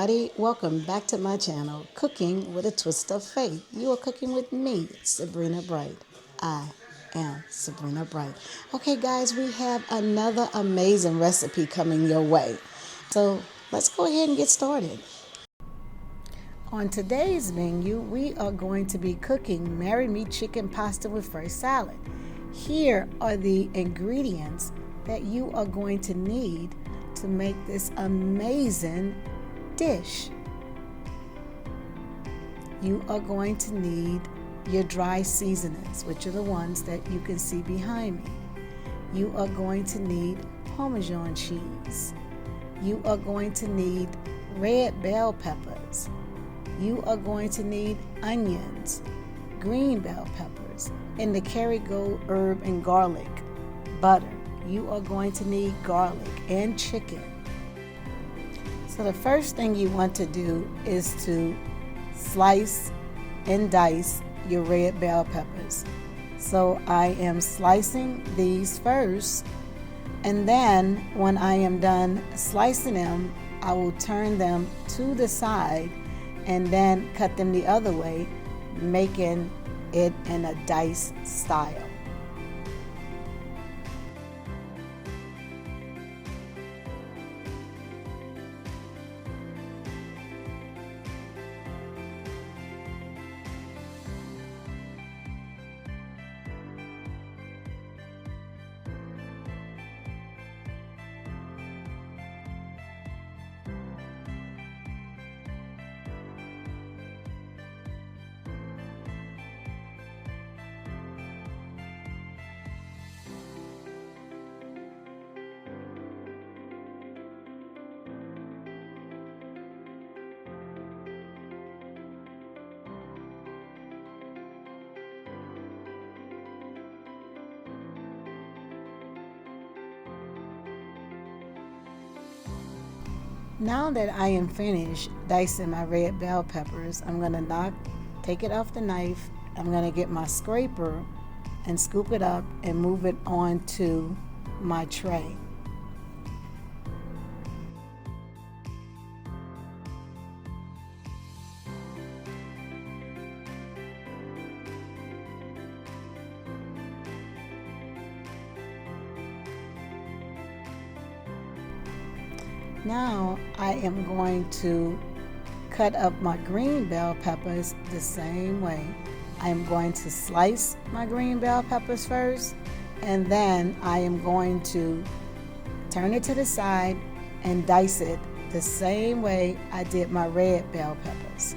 everybody. Welcome back to my channel, Cooking with a Twist of Faith. You are cooking with me, Sabrina Bright. I am Sabrina Bright. Okay, guys, we have another amazing recipe coming your way. So let's go ahead and get started. On today's menu, we are going to be cooking Marry Me chicken pasta with fresh salad. Here are the ingredients that you are going to need to make this amazing dish. You are going to need your dry seasonings, which are the ones that you can see behind me. You are going to need Parmesan cheese. You are going to need red bell peppers. You are going to need onions, green bell peppers, and the Kerrygold herb and garlic, butter. You are going to need garlic and chicken. So the first thing you want to do is to slice and dice your red bell peppers. So I am slicing these first, and then when I am done slicing them, I will turn them to the side and then cut them the other way, making it in a dice style. Now that I am finished dicing my red bell peppers, I'm going to take it off the knife. I'm going to get my scraper and scoop it up and move it onto my tray. Now I am going to cut up my green bell peppers the same way. I am going to slice my green bell peppers first, and then I am going to turn it to the side and dice it the same way I did my red bell peppers.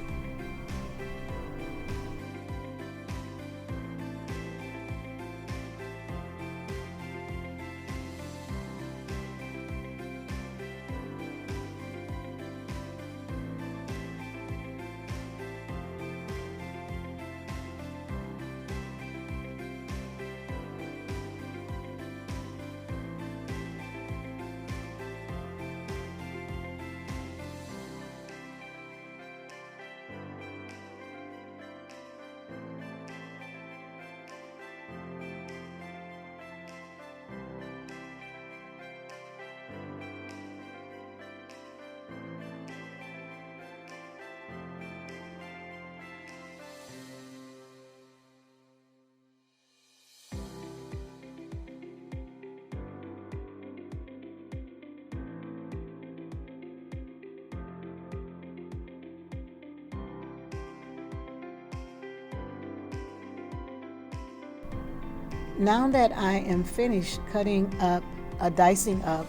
Now that I am finished dicing up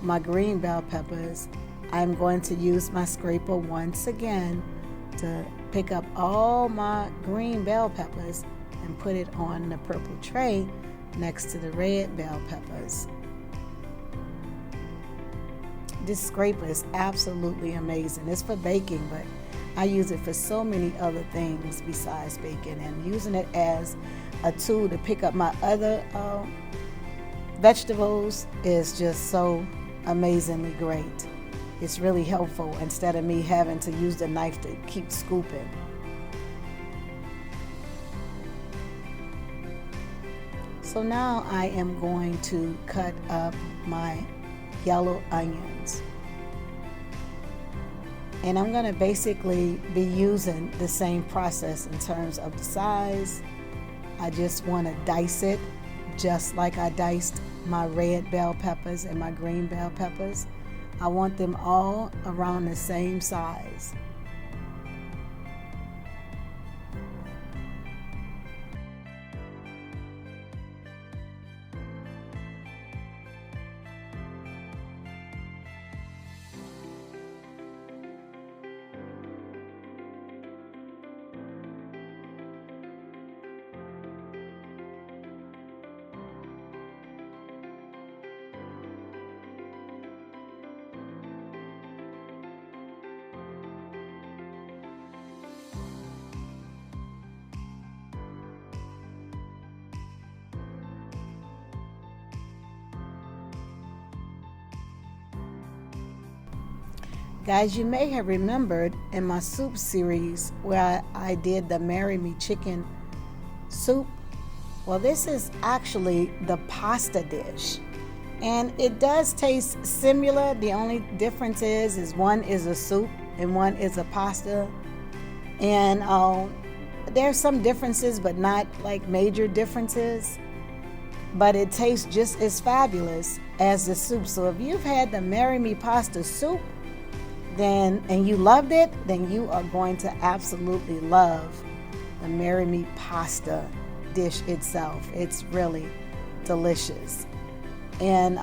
my green bell peppers, I'm going to use my scraper once again to pick up all my green bell peppers and put it on the purple tray next to the red bell peppers. This scraper is absolutely amazing. It's for baking, but I use it for so many other things besides baking, and using it as a tool to pick up my other vegetables is just so amazingly great. It's really helpful instead of me having to use the knife to keep scooping. So now I am going to cut up my yellow onions. And I'm going to basically be using the same process in terms of the size. I just want to dice it just like I diced my red bell peppers and my green bell peppers. I want them all around the same size. Guys, you may have remembered in my soup series where I did the Marry Me chicken soup. Well, this is actually the pasta dish. And it does taste similar. The only difference is one is a soup and one is a pasta. And there's some differences, but not like major differences. But it tastes just as fabulous as the soup. So if you've had the Marry Me pasta soup, and you loved it, then you are going to absolutely love the Marry Me pasta dish itself. It's really delicious. And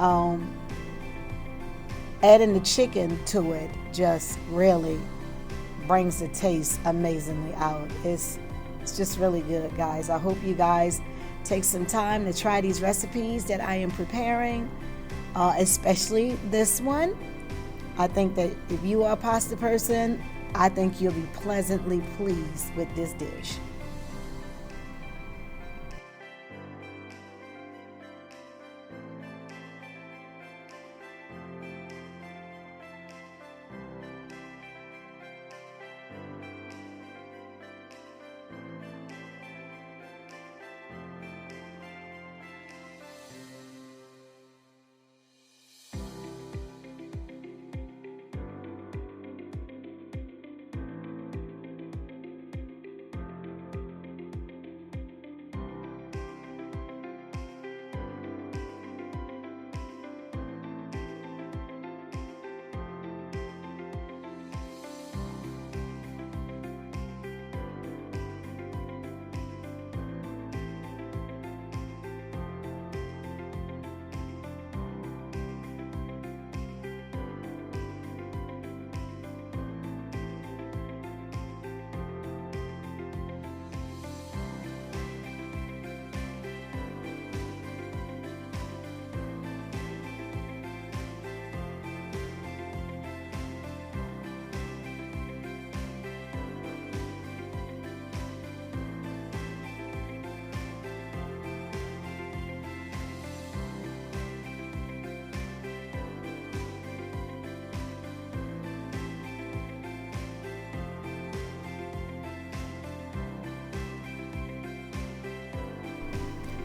adding the chicken to it just really brings the taste amazingly out. It's just really good, guys. I hope you guys take some time to try these recipes that I am preparing, especially this one. I think that if you are a pasta person, I think you'll be pleasantly pleased with this dish.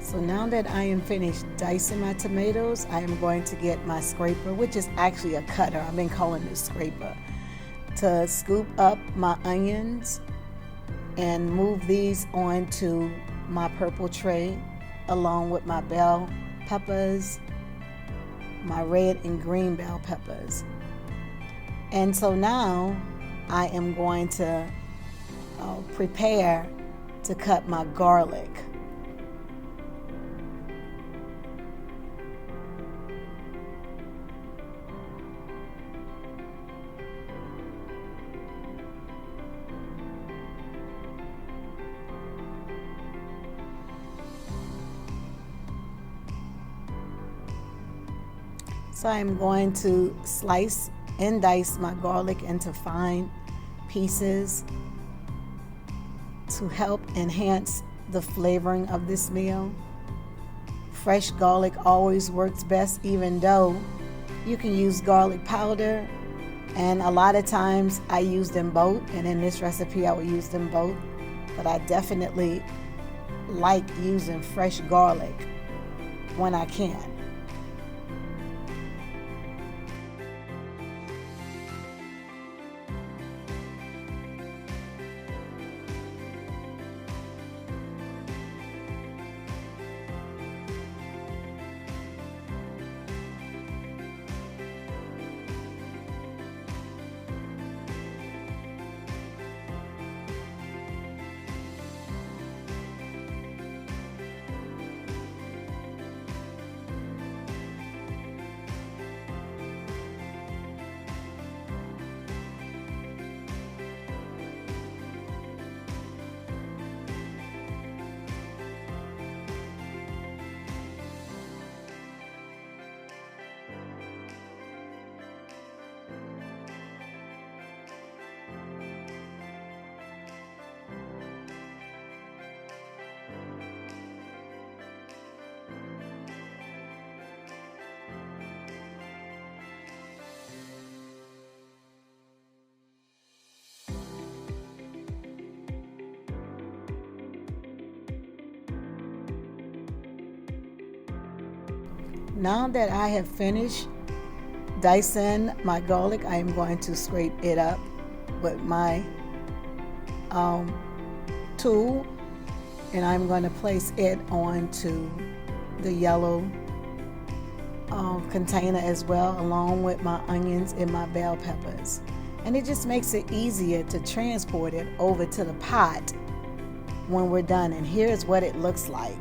So now that I am finished dicing my tomatoes, I am going to get my scraper, which is actually a cutter. I've been calling it a scraper, to scoop up my onions and move these onto my purple tray along with my bell peppers, my red and green bell peppers. And so now I am going to prepare to cut my garlic. So I'm going to slice and dice my garlic into fine pieces to help enhance the flavoring of this meal. Fresh garlic always works best, even though you can use garlic powder, and a lot of times I use them both, and in this recipe I will use them both, but I definitely like using fresh garlic when I can. Now that I have finished dicing my garlic, I am going to scrape it up with my tool, and I'm going to place it onto the yellow container as well, along with my onions and my bell peppers. And it just makes it easier to transport it over to the pot when we're done. And here's what it looks like.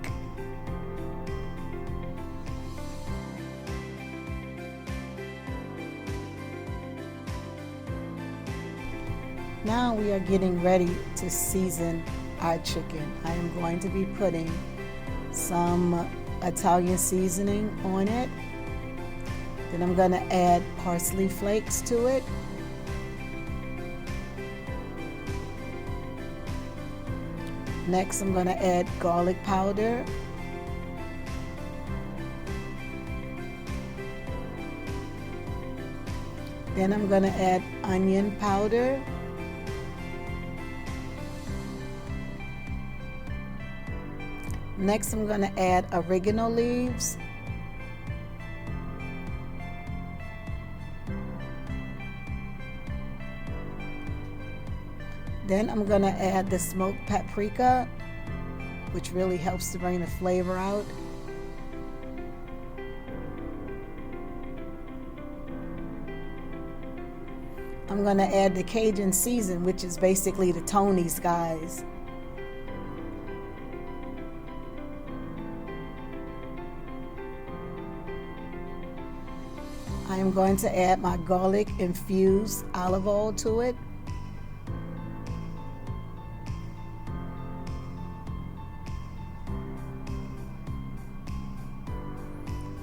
Now we are getting ready to season our chicken. I am going to be putting some Italian seasoning on it. Then I'm going to add parsley flakes to it. Next, I'm going to add garlic powder. Then I'm going to add onion powder. Next, I'm going to add oregano leaves. Then I'm going to add the smoked paprika, which really helps to bring the flavor out. I'm going to add the Cajun season, which is basically the Tony's, guys. I am going to add my garlic infused olive oil to it.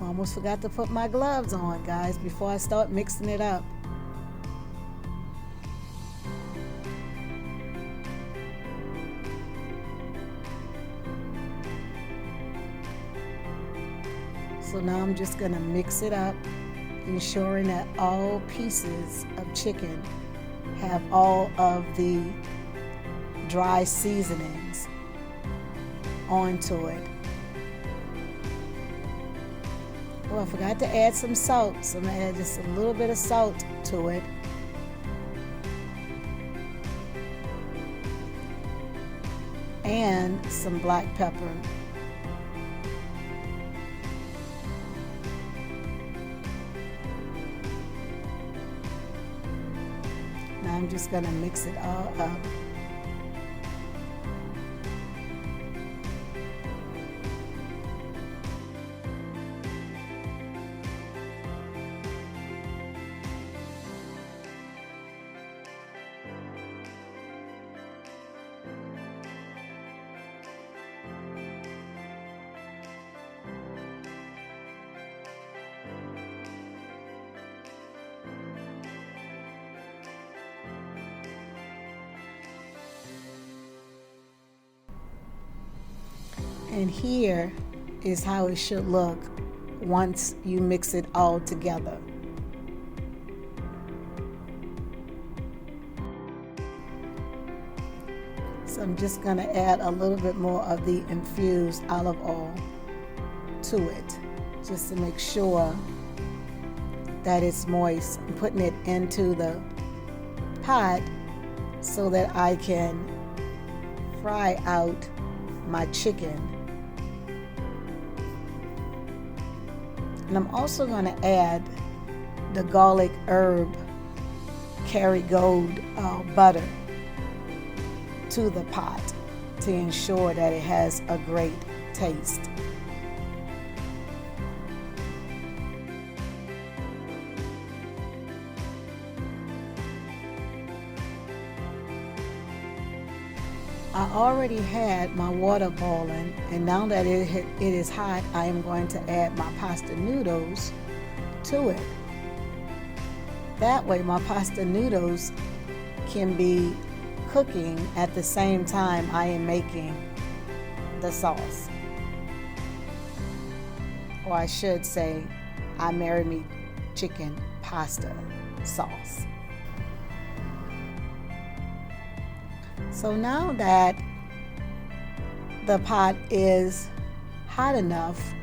Almost forgot to put my gloves on, guys, before I start mixing it up. So now I'm just going to mix it up, ensuring that all pieces of chicken have all of the dry seasonings onto it. Oh, I forgot to add some salt, so I'm going to add just a little bit of salt to it. And some black pepper. Now I'm just going to mix it all up. And here is how it should look once you mix it all together. So I'm just going to add a little bit more of the infused olive oil to it, just to make sure that it's moist. I'm putting it into the pot so that I can fry out my chicken. And I'm also going to add the garlic herb Kerrygold butter to the pot to ensure that it has a great taste. I already had my water boiling, and now that it is hot, I am going to add my pasta noodles to it. That way my pasta noodles can be cooking at the same time I am making the sauce. Or I should say, I marry me chicken pasta sauce. So now that the pot is hot enough,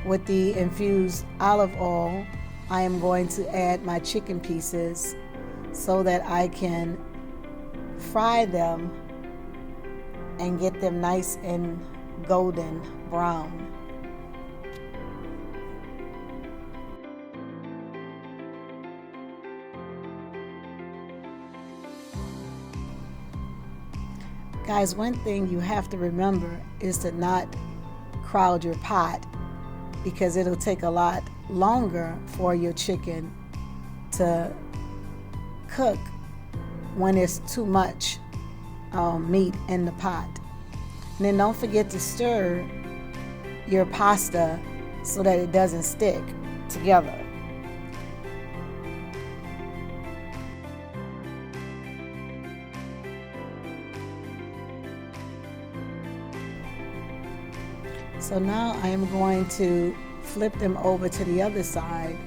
With the infused olive oil, I am going to add my chicken pieces so that I can fry them and get them nice and golden brown. Guys, one thing you have to remember is to not crowd your pot, because it'll take a lot longer for your chicken to cook when there's too much meat in the pot. And then don't forget to stir your pasta so that it doesn't stick together. So now I am going to flip them over to the other side,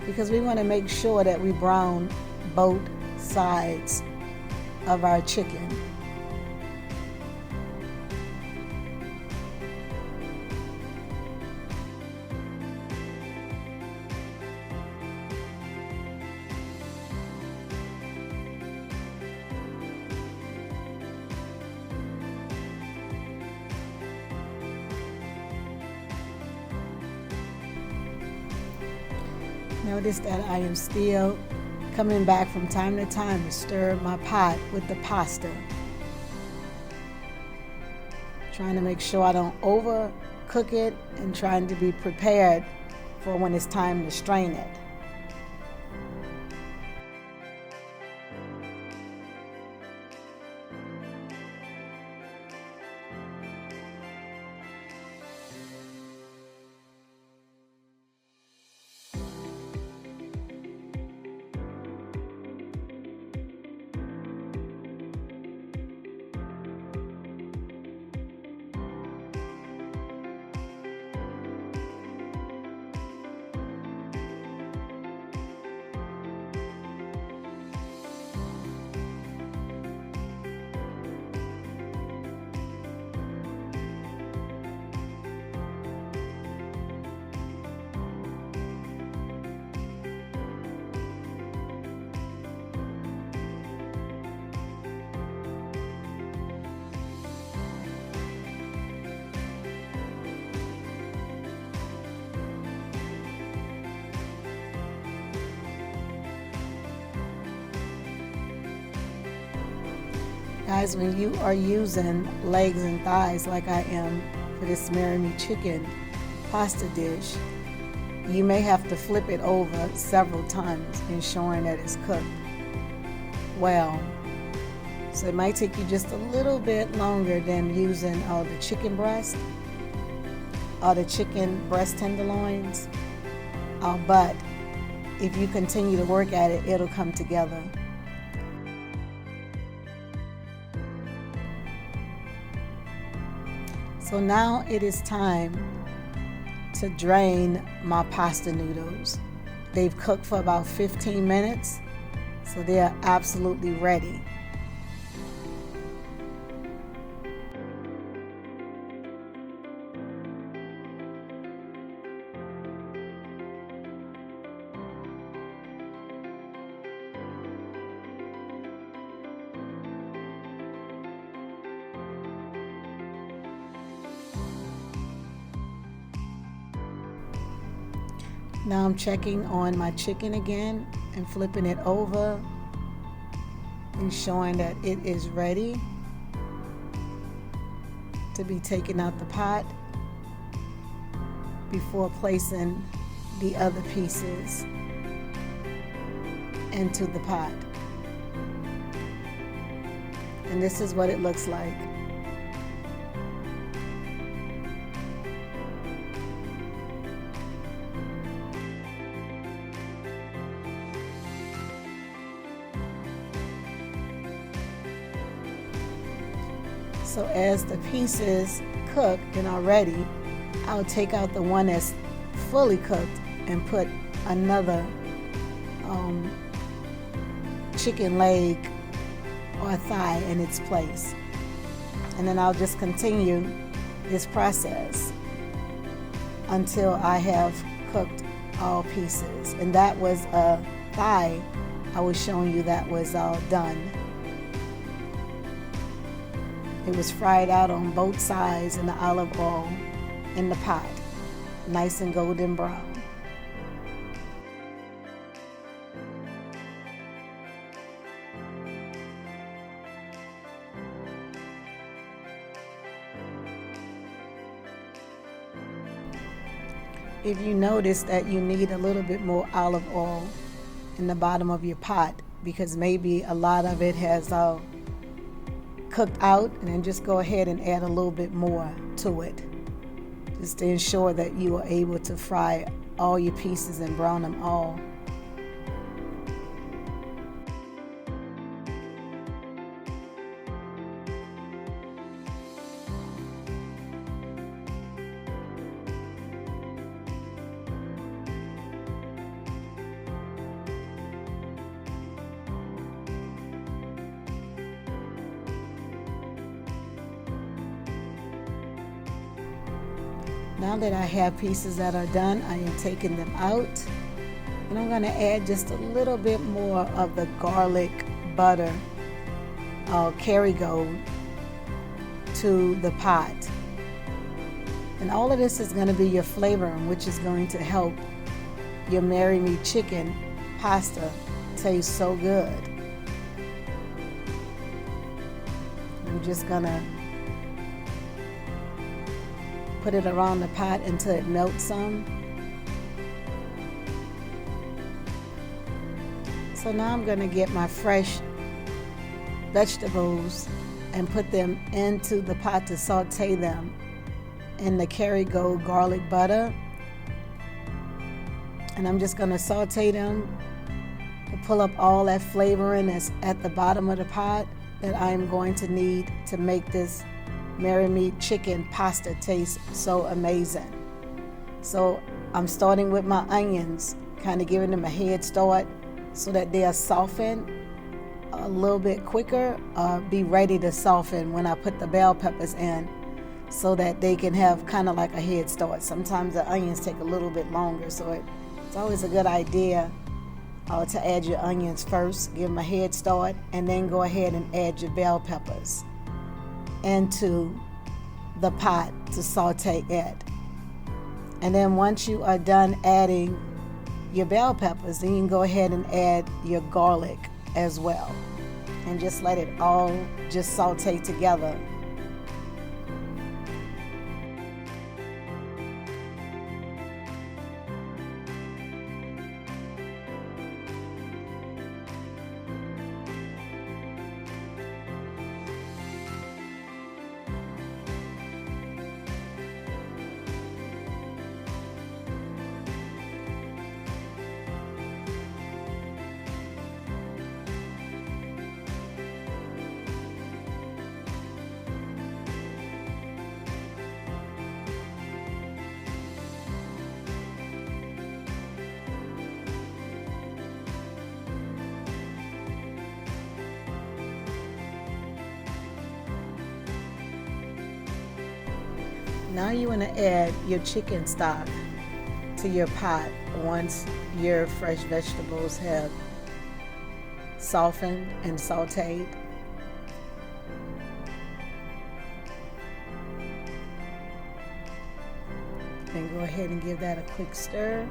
because we want to make sure that we brown both sides of our chicken. Notice that I am still coming back from time to time to stir my pot with the pasta. Trying to make sure I don't overcook it and trying to be prepared for when it's time to strain it. Guys, when you are using legs and thighs like I am for this marry me chicken pasta dish, you may have to flip it over several times, ensuring that it's cooked well. So it might take you just a little bit longer than using the chicken breast or the chicken breast tenderloins, but if you continue to work at it, it'll come together. So now it is time to drain my pasta noodles. They've cooked for about 15 minutes, so they are absolutely ready. Now I'm checking on my chicken again and flipping it over, ensuring that it is ready to be taken out the pot before placing the other pieces into the pot. And this is what it looks like. So as the pieces cook and are ready, I'll take out the one that's fully cooked and put another chicken leg or thigh in its place. And then I'll just continue this process until I have cooked all pieces. And that was a thigh I was showing you that was all done. It was fried out on both sides in the olive oil in the pot, nice and golden brown. If you notice that you need a little bit more olive oil in the bottom of your pot, because maybe a lot of it has cooked out, and then just go ahead and add a little bit more to it, just to ensure that you are able to fry all your pieces and brown them all. Now that I have pieces that are done, I am taking them out, and I'm going to add just a little bit more of the garlic butter, Kerrygold, to the pot. And all of this is going to be your flavoring, which is going to help your Marry Me chicken pasta taste so good. I'm just going to put it around the pot until it melts some. So now I'm going to get my fresh vegetables and put them into the pot to saute them in the Kerrygold garlic butter. And I'm just going to saute them to pull up all that flavoring that's at the bottom of the pot that I'm going to need to make this Marry Me chicken pasta tastes so amazing. So I'm starting with my onions, kind of giving them a head start so that they'll soften a little bit quicker, be ready to soften when I put the bell peppers in, so that they can have kind of like a head start. Sometimes the onions take a little bit longer, so it's always a good idea to add your onions first, give them a head start, and then go ahead and add your bell peppers into the pot to saute it. And then once you are done adding your bell peppers, then you can go ahead and add your garlic as well, and just let it all just saute together. Now you want to add your chicken stock to your pot once your fresh vegetables have softened and sauteed. Then go ahead and give that a quick stir.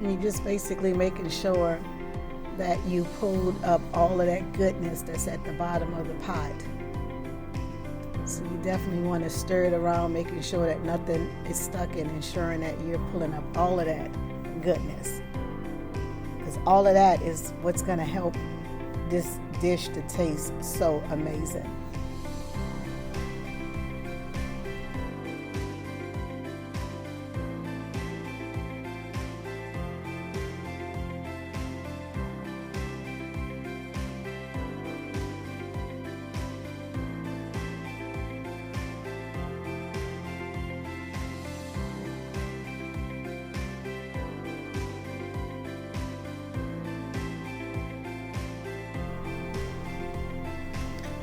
And you're just basically making sure that you pulled up all of that goodness that's at the bottom of the pot. So you definitely want to stir it around, making sure that nothing is stuck, and ensuring that you're pulling up all of that goodness. Because all of that is what's going to help this dish to taste so amazing.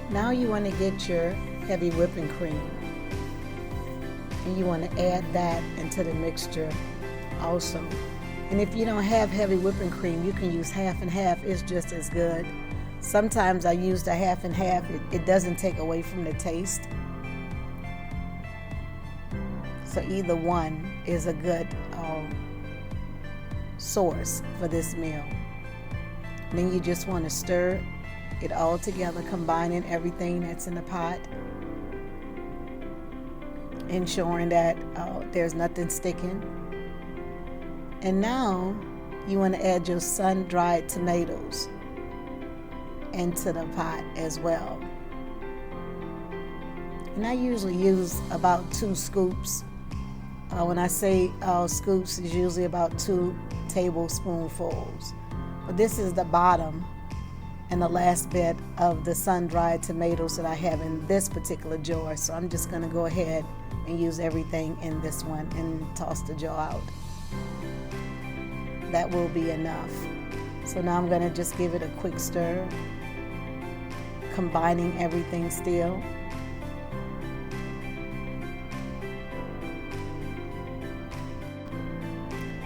Now you want to get your heavy whipping cream, and you want to add that into the mixture also. And if you don't have heavy whipping cream, you can use half and half. It's just as good. Sometimes I use the half and half. It doesn't take away from the taste. So either one is a good source for this meal. And then you just want to stir it all together, combining everything that's in the pot, ensuring that there's nothing sticking. And now you want to add your sun-dried tomatoes into the pot as well. And I usually use about 2 scoops. When I say scoops, it's usually about 2 tablespoonfuls. But this is the bottom and the last bit of the sun-dried tomatoes that I have in this particular jar. So I'm just going to go ahead and use everything in this one and toss the jar out. That will be enough. So now I'm going to just give it a quick stir, combining everything still.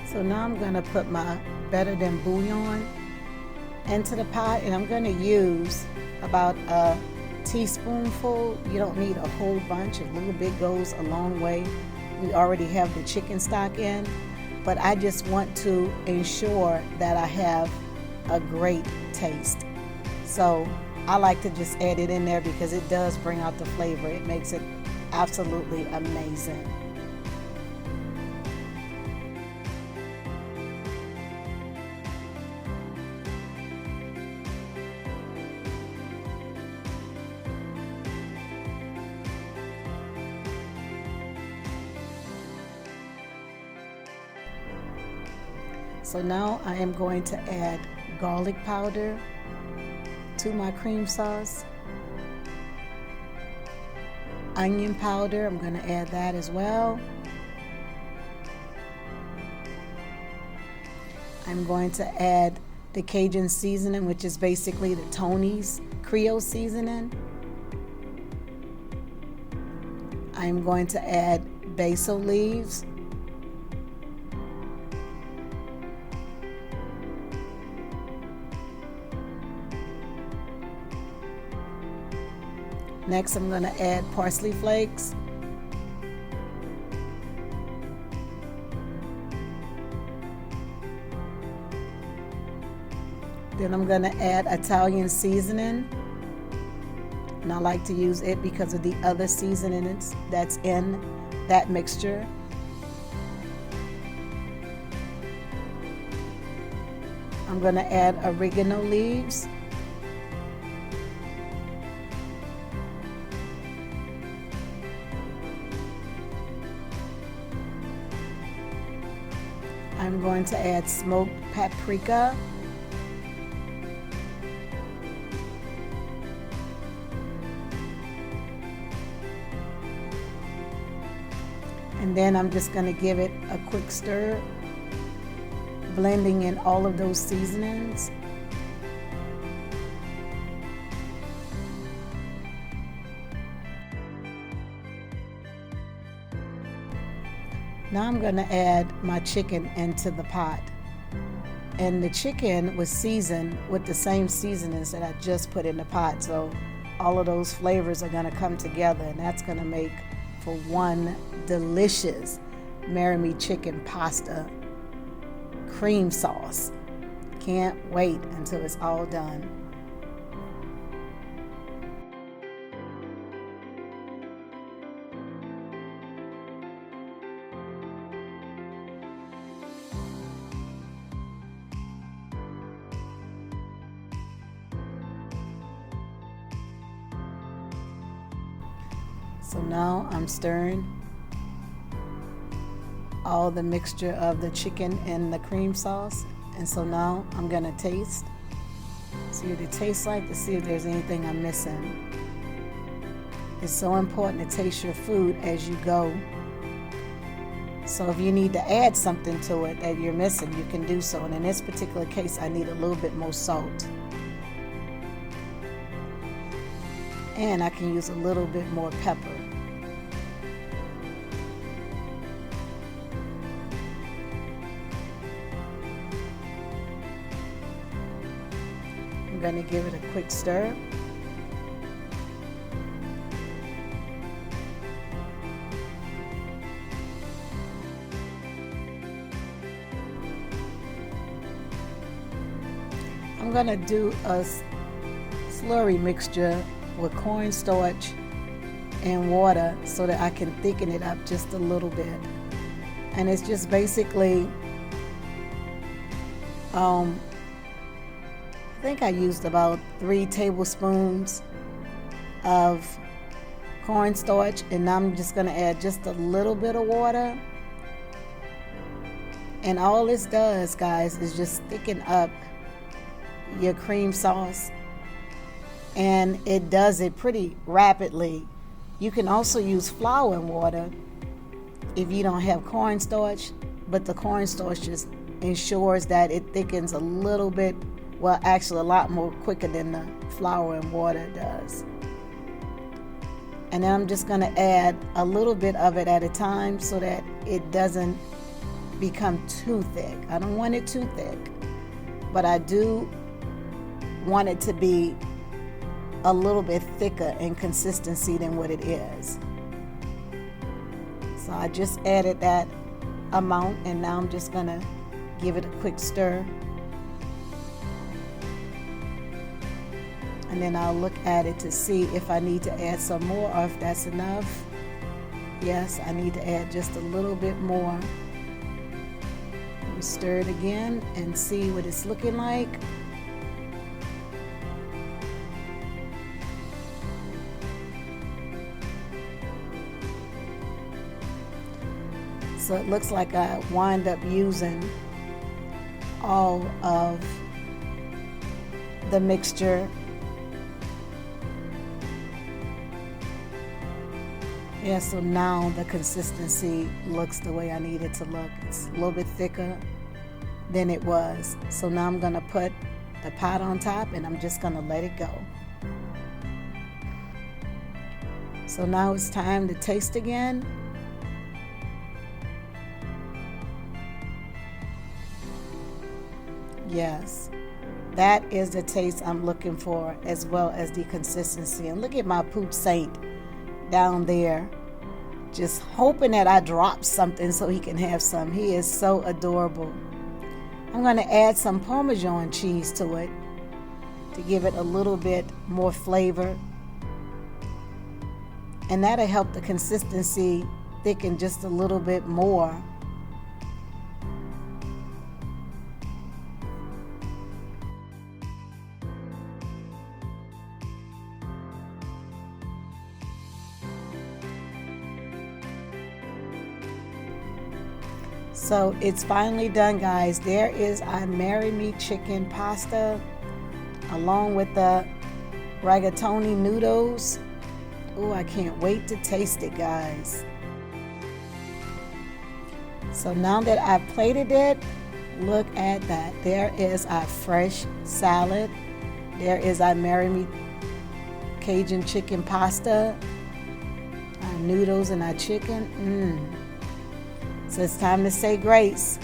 So now I'm going to put my better than bouillon into the pot, and I'm going to use about a teaspoonful. You don't need a whole bunch. A little bit goes a long way. We already have the chicken stock in, but I just want to ensure that I have a great taste. So I like to just add it in there because it does bring out the flavor. It makes it absolutely amazing. So now I am going to add garlic powder to my cream sauce. Onion powder, I'm going to add that as well. I'm going to add the Cajun seasoning, which is basically the Tony's Creole seasoning. I'm going to add basil leaves. Next, I'm going to add parsley flakes. Then I'm going to add Italian seasoning. And I like to use it because of the other seasonings that's in that mixture. I'm going to add oregano leaves. I'm going to add smoked paprika. And then I'm just going to give it a quick stir, blending in all of those seasonings. Now I'm going to add my chicken into the pot. And the chicken was seasoned with the same seasonings that I just put in the pot. So all of those flavors are going to come together, and that's going to make for one delicious Marry Me chicken pasta cream sauce. Can't wait until it's all done. So now I'm stirring all the mixture of the chicken and the cream sauce. And so now I'm gonna taste, see what it tastes like, to see if there's anything I'm missing. It's so important to taste your food as you go. So if you need to add something to it that you're missing, you can do so. And in this particular case, I need a little bit more salt. And I can use a little bit more pepper. I'm going to give it a quick stir. I'm going to do a slurry mixture with cornstarch and water so that I can thicken it up just a little bit. And it's just basically, I think I used about 3 tablespoons of cornstarch, and now I'm just going to add just a little bit of water. And all this does, guys, is just thicken up your cream sauce, and it does it pretty rapidly. You can also use flour and water if you don't have cornstarch, but the cornstarch just ensures that it thickens a little bit, well, actually a lot more quicker than the flour and water does. And then I'm just going to add a little bit of it at a time so that it doesn't become too thick. I don't want it too thick, but I do want it to be a little bit thicker in consistency than what it is. So I just added that amount, and now I'm just gonna give it a quick stir, and then I'll look at it to see if I need to add some more or if that's enough. Yes, I need to add just a little bit more. Stir it again and see what it's looking like. So it looks like I wind up using all of the mixture. Yeah, so now the consistency looks the way I need it to look. It's a little bit thicker than it was. So now I'm gonna put the pot on top, and I'm just gonna let it go. So now it's time to taste again. Yes, that is the taste I'm looking for, as well as the consistency. And look at my poop saint down there, just hoping that I drop something so he can have some. He is so adorable. I'm going to add some Parmesan cheese to it to give it a little bit more flavor, and that'll help the consistency thicken just a little bit more. So it's finally done, guys. There is our Marry Me chicken pasta along with the rigatoni noodles. Oh, I can't wait to taste it, guys. So now that I've plated it, look at that. There is our fresh salad. There is our Marry Me Cajun chicken pasta, our noodles and our chicken. So it's time to say grace.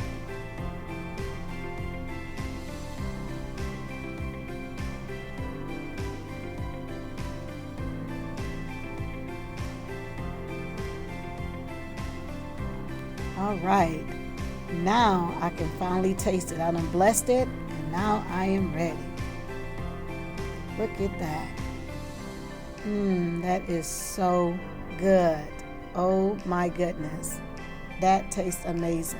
All right, now I can finally taste it. I done blessed it, and now I am ready. Look at that. That is so good. Oh my goodness. That tastes amazing.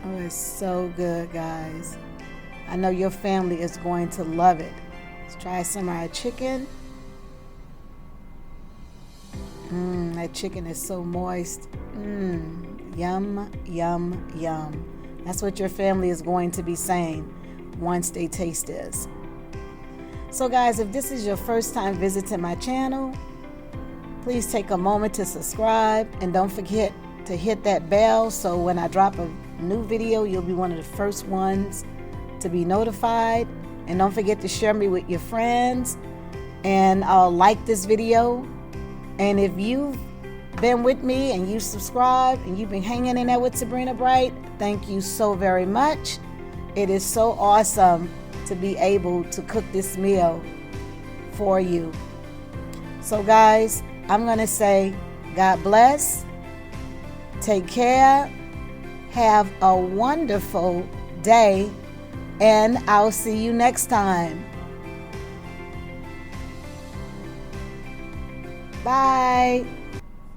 Oh, it's so good, guys. I know your family is going to love it. Let's try some of our chicken. That chicken is so moist. Yum, yum, yum. That's what your family is going to be saying once they taste this. So guys, if this is your first time visiting my channel, please take a moment to subscribe, and don't forget to hit that bell so when I drop a new video, you'll be one of the first ones to be notified. And don't forget to share me with your friends and like this video. And if you've been with me and you subscribed and you've been hanging in there with Sabrina Bright, thank you so very much. It is so awesome to be able to cook this meal for you. So guys, I'm going to say God bless, take care, have a wonderful day, and I'll see you next time. Bye.